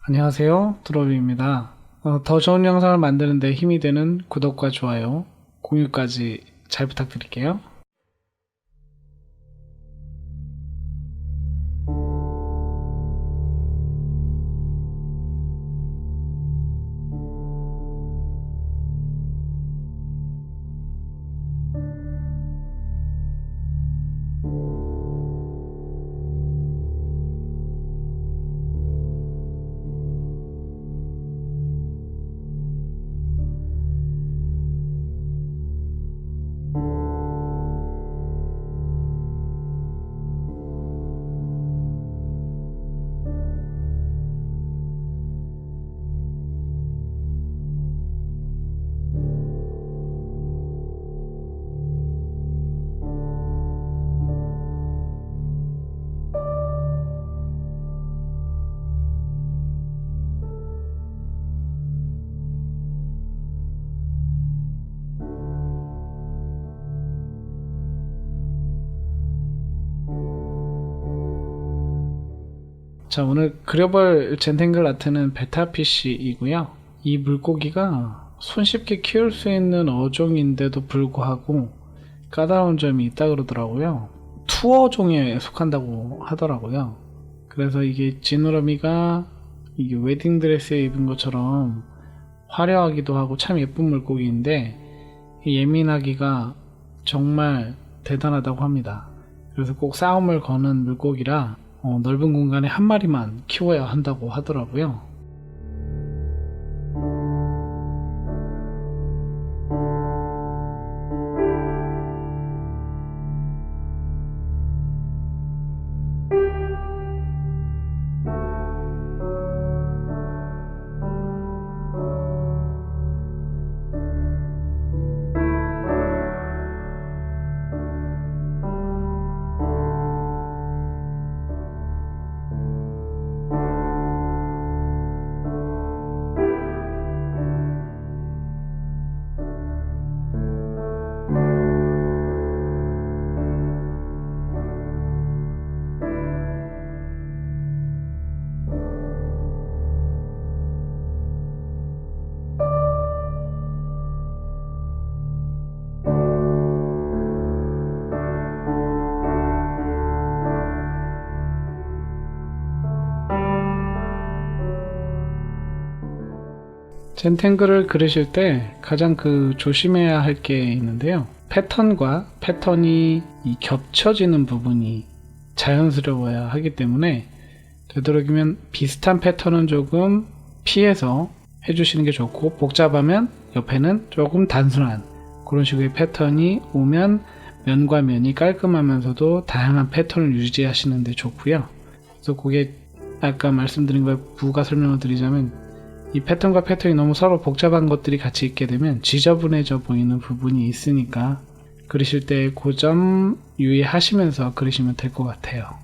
안녕하세요, 드로비입니다. 더 좋은 영상을 만드는 데 힘이 되는 구독과 좋아요, 공유까지 잘 부탁드릴게요. 자, 오늘 그려볼 젠탱글 아트는 베타피쉬이고요. 이 물고기가 손쉽게 키울 수 있는 어종인데도 불구하고 까다로운 점이 있다 그러더라고요. 투어종에 속한다고 하더라고요. 그래서 이게 지느러미가 이게 웨딩드레스에 입은 것처럼 화려하기도 하고 참 예쁜 물고기인데 예민하기가 정말 대단하다고 합니다. 그래서 꼭 싸움을 거는 물고기라 넓은 공간에 한 마리만 키워야 한다고 하더라고요. 젠탱글을 그리실 때 가장 조심해야 할 게 있는데요. 패턴과 패턴이 겹쳐지는 부분이 자연스러워야 하기 때문에 되도록이면 비슷한 패턴은 조금 피해서 해주시는 게 좋고, 복잡하면 옆에는 조금 단순한 그런 식의 패턴이 오면 면과 면이 깔끔하면서도 다양한 패턴을 유지하시는 데 좋고요. 그래서 그게 아까 말씀드린 거에 부가 설명을 드리자면, 이 패턴과 패턴이 너무 서로 복잡한 것들이 같이 있게 되면 지저분해져 보이는 부분이 있으니까 그리실 때 그 점 유의하시면서 그리시면 될 것 같아요.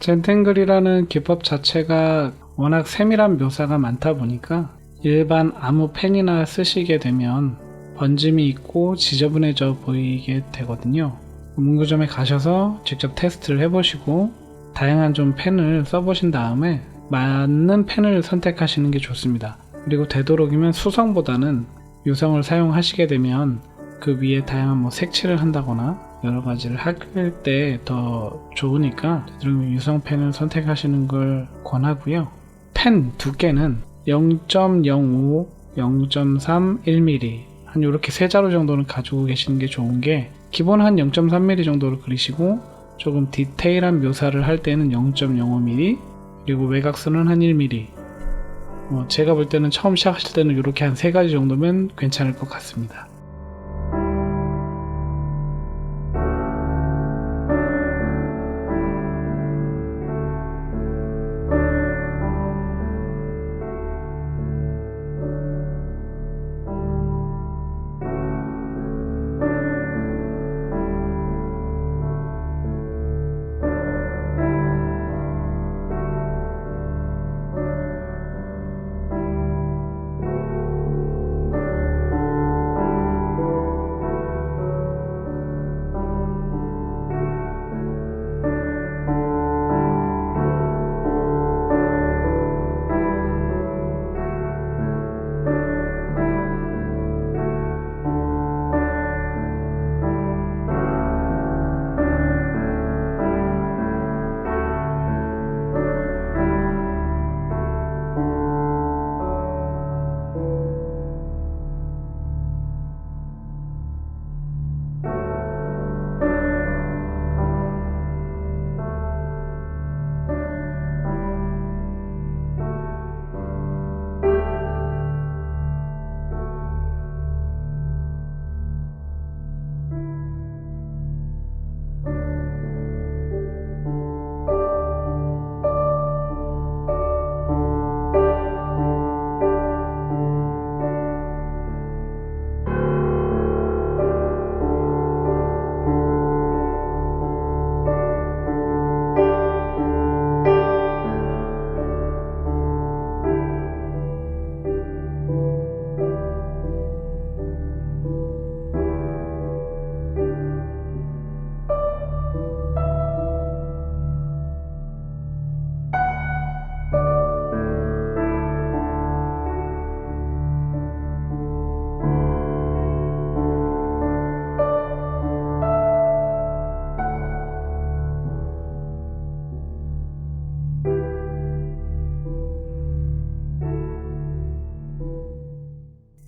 젠탱글이라는 기법 자체가 워낙 세밀한 묘사가 많다 보니까 일반 아무 펜이나 쓰시게 되면 번짐이 있고 지저분해져 보이게 되거든요. 문구점에 가셔서 직접 테스트를 해보시고 다양한 좀 펜을 써보신 다음에 맞는 펜을 선택하시는 게 좋습니다. 그리고 되도록이면 수성보다는 유성을 사용하시게 되면 그 위에 다양한 색칠을 한다거나 여러 가지를 할 때 더 좋으니까 되도록이면 유성 펜을 선택하시는 걸 권하고요. 펜 두께는 0.05, 0.3, 1mm 한 이렇게 세 자루 정도는 가지고 계시는 게 좋은 게 기본 한 0.3mm 정도를 그리시고 조금 디테일한 묘사를 할 때는 0.05mm 그리고 외곽선은 한 1mm 제가 볼 때는 처음 시작하실 때는 이렇게 한 세 가지 정도면 괜찮을 것 같습니다.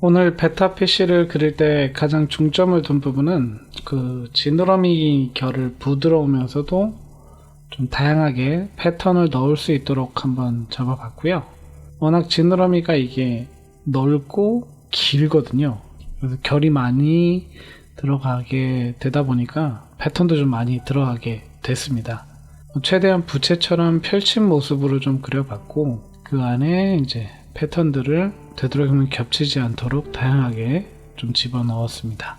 오늘 베타 PC를 그릴 때 가장 중점을 둔 부분은 그 지느러미 결을 부드러우면서도 좀 다양하게 패턴을 넣을 수 있도록 한번 잡아봤고요. 워낙 지느러미가 이게 넓고 길거든요. 그래서 결이 많이 들어가게 되다 보니까 패턴도 좀 많이 들어가게 됐습니다. 최대한 부채처럼 펼친 모습으로 좀 그려봤고 그 안에 이제 패턴들을 되도록이면 겹치지 않도록 다양하게 좀 집어넣었습니다.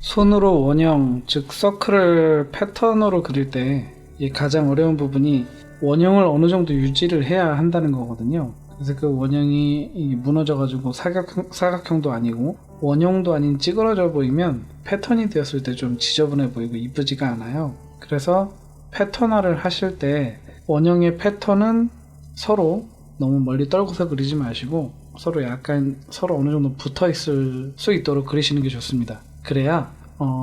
손으로 원형, 즉 서클을 패턴으로 그릴 때 이 가장 어려운 부분이 원형을 어느 정도 유지를 해야 한다는 거거든요. 그래서 그 원형이 무너져가지고 사각형도 아니고 원형도 아닌 찌그러져 보이면 패턴이 되었을 때 좀 지저분해 보이고 이쁘지가 않아요. 그래서 패턴화를 하실 때 원형의 패턴은 서로 너무 멀리 떨궈서 그리지 마시고 서로 어느 정도 붙어 있을 수 있도록 그리시는 게 좋습니다. 그래야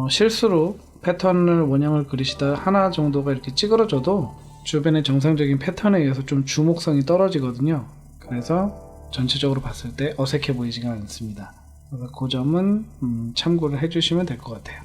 실수로 패턴을 원형을 그리시다 하나 정도가 이렇게 찌그러져도 주변의 정상적인 패턴에 의해서 좀 주목성이 떨어지거든요. 그래서 전체적으로 봤을 때 어색해 보이지가 않습니다. 그래서 그 점은 참고를 해주시면 될 것 같아요.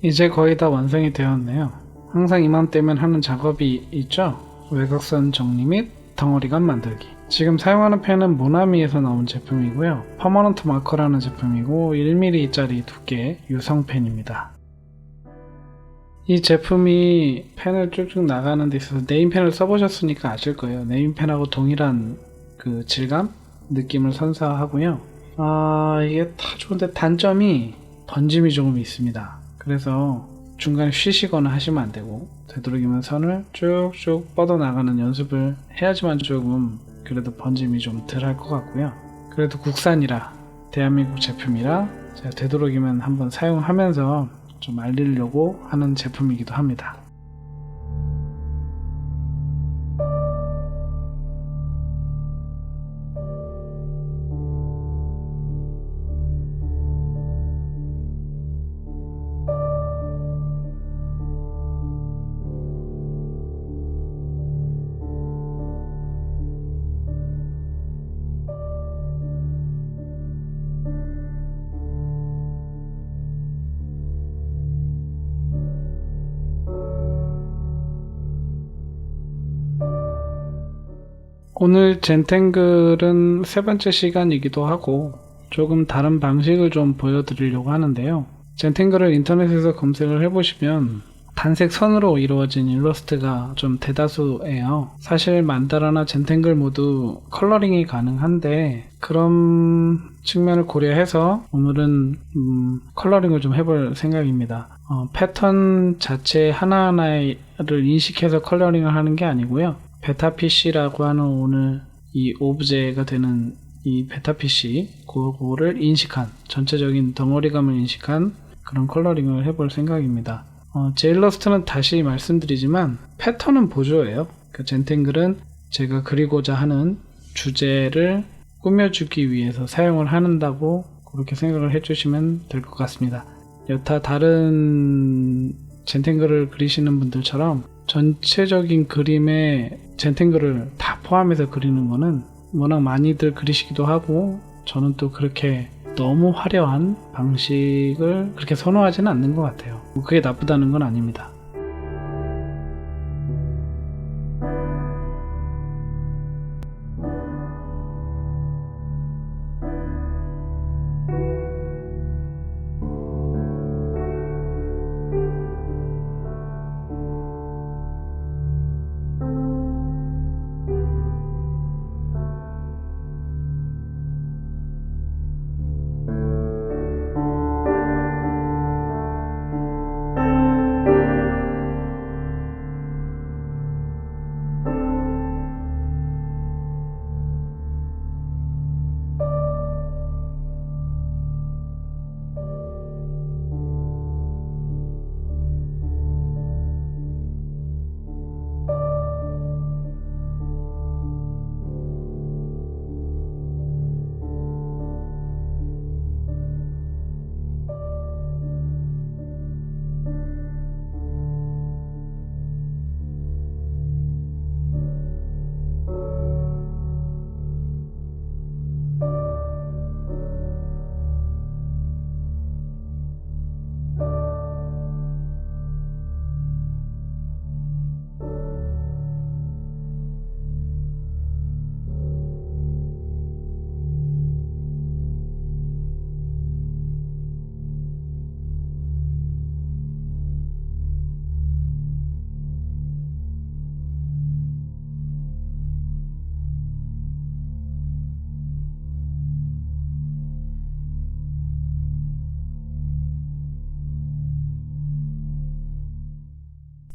이제 거의 다 완성이 되었네요. 항상 이맘때면 하는 작업이 있죠. 외곽선 정리 및 덩어리감 만들기. 지금 사용하는 펜은 모나미에서 나온 제품이고요. 퍼머넌트 마커라는 제품이고 1mm짜리 두께 유성펜입니다. 이 제품이 펜을 쭉쭉 나가는 데 있어서 네임펜을 써보셨으니까 아실 거예요. 네임펜하고 동일한 그 질감? 느낌을 선사하고요. 이게 다 좋은데 단점이 번짐이 조금 있습니다. 그래서 중간에 쉬시거나 하시면 안 되고 되도록이면 선을 쭉쭉 뻗어나가는 연습을 해야지만 조금 그래도 번짐이 좀 덜 할 것 같고요. 그래도 국산이라 대한민국 제품이라 제가 되도록이면 한번 사용하면서 좀 알리려고 하는 제품이기도 합니다. 오늘 젠탱글은 세 번째 시간이기도 하고 조금 다른 방식을 좀 보여드리려고 하는데요. 젠탱글을 인터넷에서 검색을 해보시면 단색 선으로 이루어진 일러스트가 좀 대다수예요. 사실 만다라나 젠탱글 모두 컬러링이 가능한데 그런 측면을 고려해서 오늘은 컬러링을 좀 해볼 생각입니다. 패턴 자체 하나하나를 인식해서 컬러링을 하는 게 아니고요. 베타PC라고 하는 오늘 이 오브제가 되는 이 베타PC 그거를 인식한 전체적인 덩어리감을 인식한 그런 컬러링을 해볼 생각입니다. 제 일러스트는 다시 말씀드리지만 패턴은 보조예요. 그 젠탱글은 제가 그리고자 하는 주제를 꾸며주기 위해서 사용을 한다고 그렇게 생각을 해주시면 될 것 같습니다. 여타 다른 젠탱글을 그리시는 분들처럼 전체적인 그림에 젠탱글을 다 포함해서 그리는 거는 워낙 많이들 그리시기도 하고 저는 또 그렇게 너무 화려한 방식을 그렇게 선호하지는 않는 것 같아요. 그게 나쁘다는 건 아닙니다.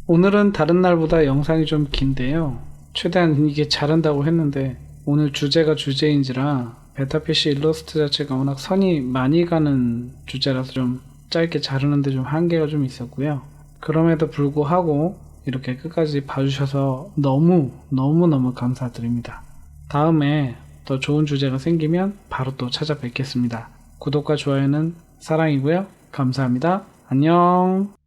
오늘은 다른 날보다 영상이 좀 긴데요. 최대한 이게 자른다고 했는데 오늘 주제가 주제인지라 베타PC 일러스트 자체가 워낙 선이 많이 가는 주제라서 좀 짧게 자르는데 좀 한계가 좀 있었고요. 그럼에도 불구하고 이렇게 끝까지 봐주셔서 너무 감사드립니다. 다음에 더 좋은 주제가 생기면 바로 또 찾아뵙겠습니다. 구독과 좋아요는 사랑이고요. 감사합니다. 안녕.